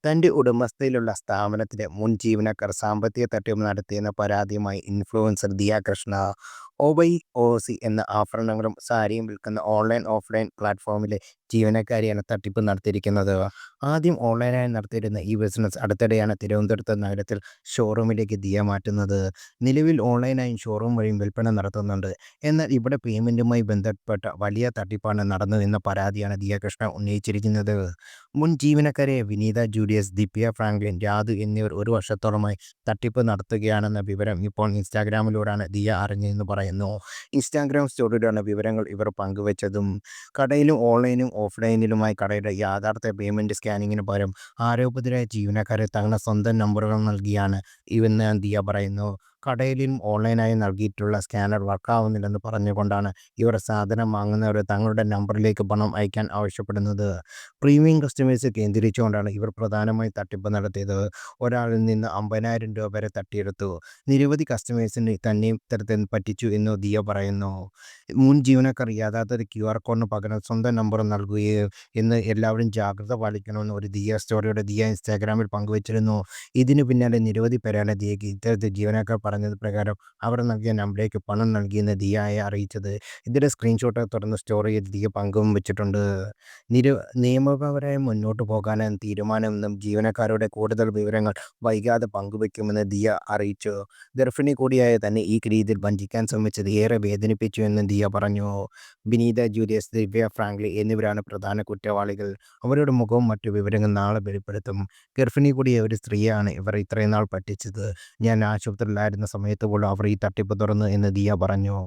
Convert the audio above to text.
തന്റെ ഉടമസ്ഥയിലുള്ള സ്ഥാപനത്തിലെ മുൻ ജീവനക്കാർ സാമ്പത്തിക തട്ടിപ്പ് നടത്തിയെന്ന പരാതിയുമായി ഇൻഫ്ലുവൻസർ ദിയ കൃഷ്ണ ഒബൈഒസി എന്ന ആഭരണങ്ങളും സാരിയും വിൽക്കുന്ന ഓൺലൈൻ ഓഫ്ലൈൻ പ്ലാറ്റ്ഫോമിലെ ജീവനക്കാരിയാണ് തട്ടിപ്പ് നടത്തിയിരിക്കുന്നത്. ആദ്യം ഓൺലൈനായി നടത്തിയിരുന്ന ഈ ബിസിനസ് അടുത്തിടെയാണ് തിരുവനന്തപുരത്ത് നഗരത്തിൽ ഷോറൂമിലേക്ക് ദിയ മാറ്റുന്നത്. നിലവിൽ ഓൺലൈനായും ഷോറൂം വഴിയും വിൽപ്പന നടത്തുന്നുണ്ട്. എന്നാൽ ഇവിടെ പേയ്മെന്റുമായി ബന്ധപ്പെട്ട വലിയ തട്ടിപ്പാണ് നടന്നതെന്ന പരാതിയാണ് ദിയ കൃഷ്ണ ഉന്നയിച്ചിരിക്കുന്നത്. മുൻ ജീവനക്കാരായ വിനീത ജൂലിയസ്, ദിവ്യ ഫ്രാങ്ക്ലിൻ, രാധു എന്നിവർ ഒരു വർഷത്തോളമായി തട്ടിപ്പ് നടത്തുകയാണെന്ന വിവരം ഇപ്പോൾ ഇൻസ്റ്റാഗ്രാമിലൂടെയാണ് ദിയ അറിഞ്ഞതെന്ന് പറയുന്നു. ഇൻസ്റ്റാഗ്രാം സ്റ്റോറിയിലാണ് വിവരങ്ങൾ ഇവർ പങ്കുവച്ചതും. കടയിലും ഓൺലൈനും ഓഫ്ലൈനിലുമായി കടയുടെ യാഥാർത്ഥ്യ പേയ്മെന്റ് സ്കാനിങ്ങിന് പകരം ആരോപിതരായ ജീവനക്കാരെ തങ്ങളുടെ സ്വന്തം നമ്പറുകൾ നൽകിയാണ് ഇവന്ന് ദിയ പറയുന്നു. കടയിലും ഓൺലൈനായും നൽകിയിട്ടുള്ള സ്കാനർ വർക്കാവുന്നില്ലെന്ന് പറഞ്ഞുകൊണ്ടാണ് ഇവർ സാധനം വാങ്ങുന്നവരെ തങ്ങളുടെ നമ്പറിലേക്ക് പണം അയക്കാൻ ആവശ്യപ്പെടുന്നത്. പ്രീമിയം കസ്റ്റമേഴ്സ് കേന്ദ്രീകരിച്ചുകൊണ്ടാണ് ഇവർ പ്രധാനമായും തട്ടിപ്പ് നടത്തിയത്. ഒരാളിൽ നിന്ന് 50,000 രൂപ വരെ തട്ടിയെടുത്തു. നിരവധി കസ്റ്റമേഴ്സിനെ തന്നെ ഇത്തരത്തിൽ പറ്റിച്ചു എന്ന് ദിയ പറയുന്നു. മുൻ ജീവനക്കാർ യഥാർത്ഥത്തിൽ QR കോഡിന് പകരം സ്വന്തം നമ്പർ നൽകുകയും എന്ന് എല്ലാവരും ജാഗ്രത പാലിക്കണമെന്ന് ഒരു ദിയ സ്റ്റോറിയോടെ ദിയ ഇൻസ്റ്റാഗ്രാമിൽ പങ്കുവച്ചിരുന്നു. ഇതിനു പിന്നാലെ നിരവധി പേരാണ് ദിയയ്ക്ക് ഇത്തരത്തിൽ ജീവനക്കാർ പറഞ്ഞത് പ്രകാരം അവർ നൽകിയ നമ്പറിലേക്ക് പണം നൽകിയെന്ന് ദിയയെ അറിയിച്ചത്. ഇതിന്റെ സ്ക്രീൻഷോട്ട് തുടർന്ന് സ്റ്റോറിയിൽ ദിയ പങ്കുവച്ചിട്ടുണ്ട്. നിയമപരമായി മുന്നോട്ടു പോകാനാണ് തീരുമാനമെന്നും ജീവനക്കാരുടെ കൂടുതൽ വിവരങ്ങൾ വൈകാതെ പങ്കുവയ്ക്കുമെന്ന് ദിയ അറിയിച്ചു. ഗർഭിണി കൂടിയായ തന്നെ ഈ രീതിയിൽ വഞ്ചിക്കാൻ ശ്രമിച്ചത് ഏറെ വേദനിപ്പിച്ചുവെന്നും ദിയ പറഞ്ഞു. വിനീത ജൂലിയസ്, ദിവ്യ ഫ്രാങ്ക്ലിൻ എന്നിവരാണ് പ്രധാന കുറ്റവാളികൾ. അവരുടെ മുഖവും മറ്റു വിവരങ്ങൾ നാളെ വെളിപ്പെടുത്തും. ഗർഭിണി കൂടിയ ഒരു സ്ത്രീയാണ് ഇവർ ഇത്രയും നാൾ പറ്റിച്ചത്. ഞാൻ ആശുപത്രിയിലായിരുന്ന സമയത്ത് പോലും അവർ ഈ തട്ടിപ്പ് തുറന്നു എന്ന് ദിയ പറഞ്ഞു.